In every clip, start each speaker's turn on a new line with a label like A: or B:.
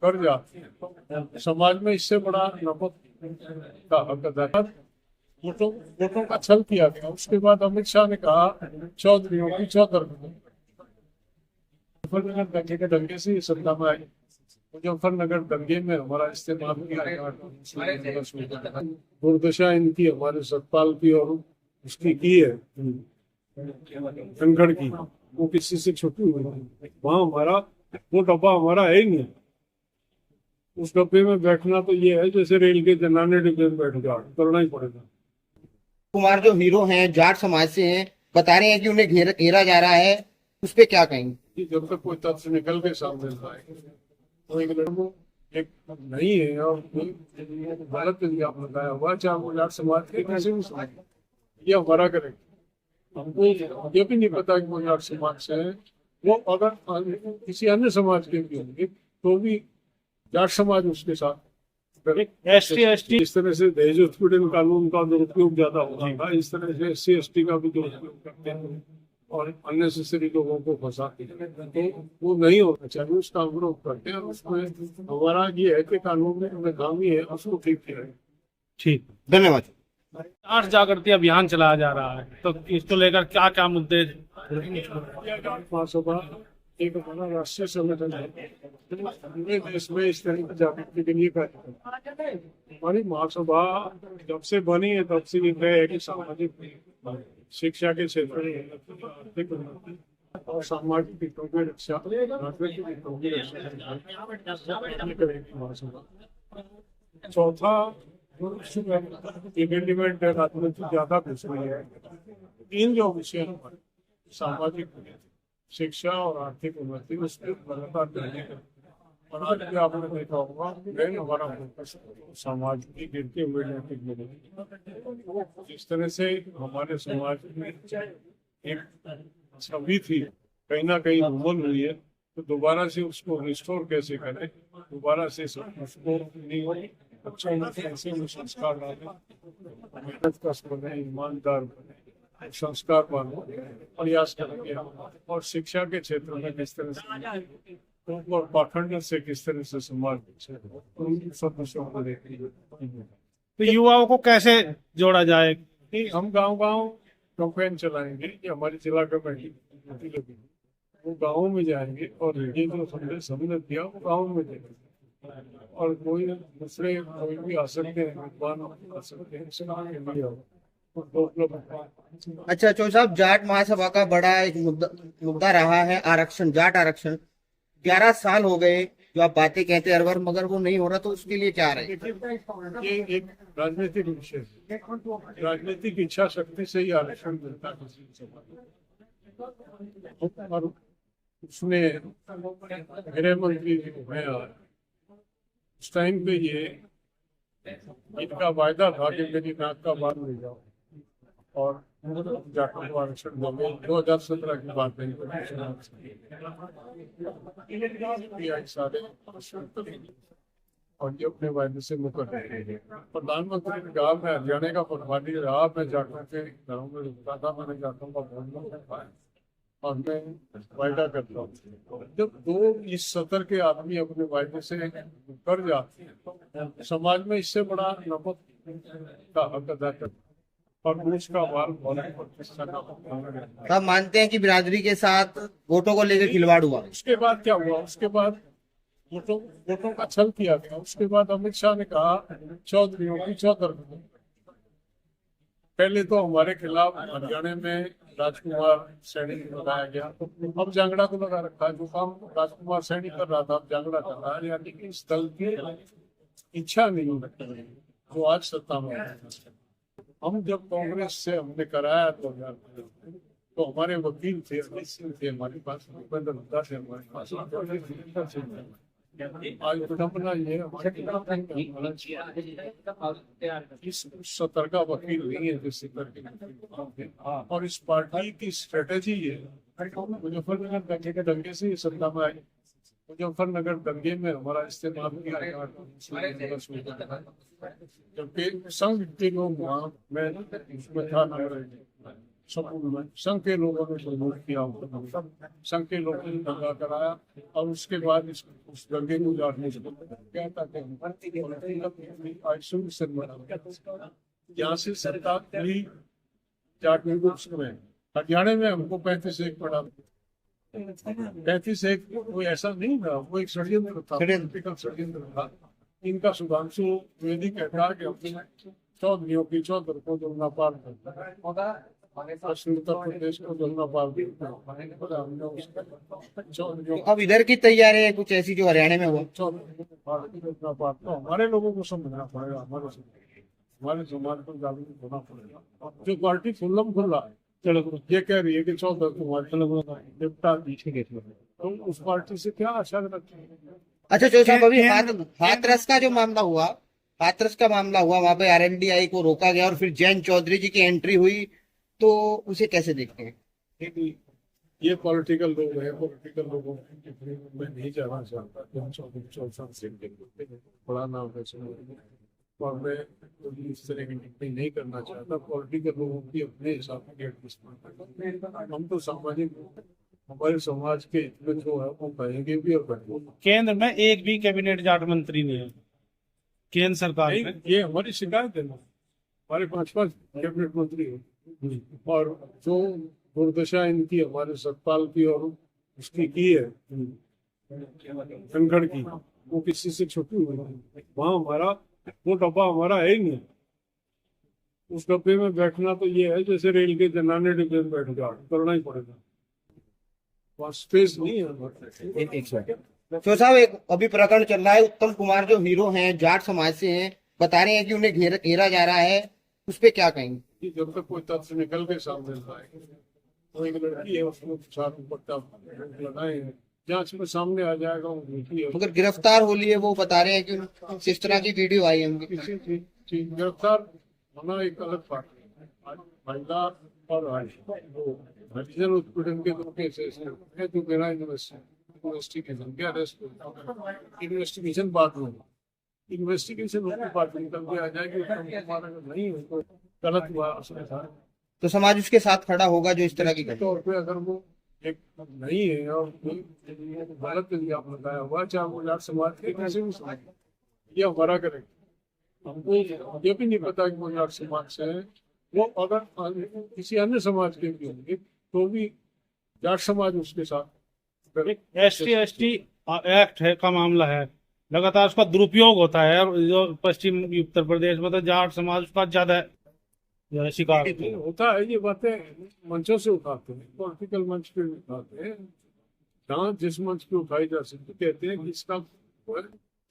A: कर जाती है। तो समाज में इससे बड़ा नमक का हक अदा कर वोटों वोटों का छल किया गया। उसके बाद अमित शाह ने कहा चौधरीयों की चौधरी मुजफ्फरनगर दंगे के दंगे से ये सत्ता में आई। मुजफ्फरनगर दंगे में हमारा इस्तेमाल किया गया। दुर्दशा इनकी हमारे सतपाल की और उसकी की है धनखड़ की, वो किसी से छुपी हुई है। वहां हमारा वो डब्बा हमारा है ही नहीं। उस डब्बे में बैठना तो ये है जैसे रेल के जनाने डिब्बे में बैठ जाओ, करना ही पड़ेगा।
B: कुमार जो हीरो हैं जाट समाज से हैं, बता रहे हैं कि उन्हें घेरा जा रहा है, उस पर क्या कहेंगे?
A: कि जब तक कोई तथ्य निकल के सामने आए तो एक लड़कों एक नहीं है और कोई गलत इल्जाम लगाया हुआ, चाहे वो जाट समाज के किसी भी समाज, ये हमारा करेक्ट। हमको ये भी नहीं पता कि वो जाट समाज से है। वो अगर किसी अन्य समाज के भी होंगे तो भी जाट समाज उसके साथ एसटी इस तरह से दहेज उत्पीड़न कानून का दुरुपयोग ज्यादा हो रहा था, इस तरह से SC ST का भी दुरुपयोग करते हैं और अननेसेसरी लोगों को फंसाते हैं। तो वो नहीं होना चाहिए, उसका विरोध करते हैं। उसमें हमारा ये है कि कानून में खामी है, उसको ठीक किया है।
B: ठीक, धन्यवाद।
C: जाट जागृति अभियान चलाया जा रहा है, तो इसको लेकर क्या क्या मुद्दे?
A: महासभा एक हमारा राष्ट्रीय संगठन है, पूरे देश में इस तरह की जागृति के लिए कार्यक्रम। हमारी महासभा जब से बनी है तब से ये है कि सामाजिक शिक्षा के क्षेत्र में आर्थिक उन्नति और सामाजिक हितों की रक्षा, राजनीतिक हितों की रक्षा करेगी महासभा। चौथा इवेंट राजनीति ज्यादा घुस रही है। इन जो विषय हमारे सामाजिक शिक्षा और आर्थिक उन्नति उस पर लगातार ध्यान करें। और आज भी आपने देखा होगा हमारा फोकस समाज की गिरते हुए नैतिक मूल्य, जिस तरह से हमारे समाज में एक छवि थी कहीं ना कहीं धूमल हुई है, तो दोबारा से उसको रिस्टोर कैसे करें, दोबारा से उसको अच्छे कैसे संस्कार डालें, मेहनत कश बने, ईमानदार बने, संस्कार बनो, प्रयास करेंगे। और शिक्षा के क्षेत्र में किस तरह से और पाखंड से किस तरह से समाज उन सब विषयों को देखेंगे।
C: तो युवाओं को कैसे जोड़ा जाए?
A: हम गांव गांव कैंपेन चलाएंगे, ये हमारी जिला कमेटी लगी, वो गाँव में जाएंगे और ये जो संदेश हमने दिया वो गाँव में देंगे। और कोई दूसरे कोई भी आ सकते हैं, विद्वान आ सकते हैं, इसके लिए
B: अच्छा चौधरी साहब, जाट महासभा का बड़ा एक मुद्दा रहा है आरक्षण, जाट आरक्षण। 11 साल हो गए जो आप बातें कहते हैं हर बार, मगर वो नहीं हो रहा, तो उसके लिए क्या रहे?
A: ये एक राजनीतिक विषय है। राजनीतिक इच्छा शक्ति से ही आरक्षण मिलता है। और उसमें गृह मंत्री मैं उस टाइम पे ये इनका वायदा था कि मेरी नाक का बाल ले जाओ और जाटों को आरक्षण देंगे। 2017 की बात है। सारे और ये अपने वायदे से मुकर रहे हैं। प्रधानमंत्री ने कहा मैं हरियाणा का पटवारी रहा, मैं जाटों के घरों में रुकता था, मैंने जाटों का भोजन कर पाया और मैं वायदा करता हूँ। जब दो इस सतर के आदमी अपने वायदे से कर जाते हैं तो समाज में इससे बड़ा नमक का हक अदा करता और उसका वाल
B: आप मानते हैं कि बिरादरी के साथ वोटों को लेकर खिलवाड़ हुआ?
A: उसके बाद क्या हुआ? उसके बाद वोटों का छल किया गया। उसके बाद अमित शाह ने कहा चौधरीयों की चौधरी। पहले तो हमारे खिलाफ हरियाणा में राजकुमार सैनी को लगाया गया, अब जांगड़ा को लगा रखा है। जो काम राजकुमार सैनी कर रहा था अब जांगड़ा कर रहा है। यानी कि इस दल की इच्छा नहीं है जो आज सत्ता में है। हम जब कांग्रेस से हमने कराया तो हमारे वकील थे, थे हमारे पास, भूपेंद्र हुड्डा थे हमारे पास। आज विडम्बना ये इस सतर का वकील नहीं है जिस सतर के, और इस पार्टी की स्ट्रेटेजी है मुजफ्फरनगर दंगे के दंगे से सत्ता में आई। मुजफ्फरनगर दंगे में हमारा इस्तेमाल किया गया, जबकि संघ के लोग वहाँ मैं उसमें था, समूह में संघ के लोगों ने प्रमोट किया, संघ के लोगों ने दंगा कराया और उसके बाद उस दंगे को जाने से क्या था आइसोलेशन बना, यहाँ से सरकार मिली जाट ग्रुप्स में। हरियाणा में हमको 35-1 पड़ा, 35-1 कोई ऐसा नहीं था, वो एक षड्यंत्र था, पॉलिटिकल षड्यंत्र था। इनका सुधांशु द्विवेदी कहता है कि अपने चौधरियों की चौधर को जमुना पार करता है, पश्चिम उत्तर प्रदेश को जमुना पार करता है। हमने उसका चौधरियों
B: अब इधर की तैयारी है कुछ ऐसी जो हरियाणा में हुआ।
A: जमुना पार तो हमारे लोगों को समझना पड़ेगा, हमारे समाज को जागरूक होना पड़ेगा। जो पार्टी खुल्लम खुल्ला ये कह रही है कि चौधर तुम्हारे निपटा दी, तो उस पार्टी से क्या आशा रखते हैं?
B: अच्छा जो साहब अभी हाथरस का जो मामला हुआ, हाथरस का मामला हुआ, वहां पे आरएनडीआई को रोका गया और फिर जैन चौधरी जी की एंट्री हुई, तो उसे कैसे देखते हैं?
A: ये पॉलिटिकल लोग हैं, पॉलिटिकल लोगों में नहीं जाना चाहता, बड़ा नाम है और मैं इस तरह की टिप्पणी नहीं करना चाहता। पॉलिटिकल लोगों की अपने हिसाब से एडजस्टमेंट, हम तो सामाजिक हमारे समाज के हित जो है वो कहेंगे भी और करेंगे।
C: केंद्र में एक भी कैबिनेट जाट मंत्री नहीं है केंद्र सरकार में।
A: ये हमारी शिकायत है ना, हमारे 5 कैबिनेट मंत्री हैं और जो दुर्दशा इनकी हमारे सतपाल की और उसकी की है धनखड़ की, वो किसी से छुपी हुई है। वहाँ हमारा वो डब्बा हमारा है ही नहीं, उस डब्बे में बैठना तो ये है जैसे रेल के जनाने डिब्बे में बैठ जाओ, करना ही पड़ेगा, वहाँ स्पेस नहीं है।
B: तो साहब एक अभी प्रकरण चल रहा है, उत्तम कुमार जो हीरो हैं जाट समाज से हैं, बता रहे हैं कि उन्हें घेरा जा रहा है, उस पर क्या कहेंगे?
A: कि जब तक कोई तथ्य निकल के सामने आए, तो एक लड़की है उसको साथ दुपट्टा लगाए हैं, जांच में सामने आ जाएगा वो लड़की है।
B: मगर गिरफ्तार हो लिए, वो बता रहे हैं कि इस तरह की वीडियो आई है उनकी।
A: किसी चीज गिरफ्तार होना एक अलग बात है। महिला और हरिजन उत्पीड़न के 2 केसेस हैं जो बिना इन्वेस्टिगेशन के अरेस्ट, इन्वेस्टिगेशन बाद में, इन्वेस्टिगेशन उसके बाद निकल के आ जाएगी, नहीं है तो गलत हुआ उसके साथ,
B: तो समाज उसके साथ खड़ा होगा जो इस तरह की घटना।
A: तौर पे अगर वो एक नहीं है और गलत इल्जाम लगाया हुआ, चाहे वो जाट समाज के किसी भी समाज, ये हमारा करेक्ट। हमको ये भी नहीं पता कि वो जाट समाज से है, वो अगर किसी अन्य समाज के भी होंगे तो भी जाट समाज उसके साथ।
C: ST एक्ट है का मामला है, लगातार उसका दुरुपयोग होता है और जो पश्चिम उत्तर प्रदेश में तो जाट समाज उसका ज्यादा शिकार
A: होता है। ये बातें मंचों से उठाते हैं, पॉलिटिकल मंच पे उठाते हैं, जहाँ जिस मंच पे उठाई जा सकती, कहते हैं कि इसका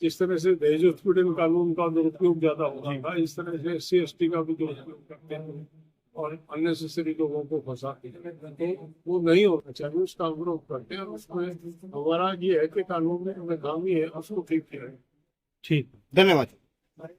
A: जिस तरह से दहेज उत्पीड़न कानून का दुरुपयोग ज्यादा हो जाएगा, इस तरह से SC/ST का भी दुरुपयोग करते हैं और अननेसेसरी लोगों को फंसाते हैं, तो वो नहीं होना चाहिए, उसका विरोध करते हैं। उसमें हमारा ये है कि कानून में खामी है, उसको ठीक किया है।
C: ठीक।
B: धन्यवाद।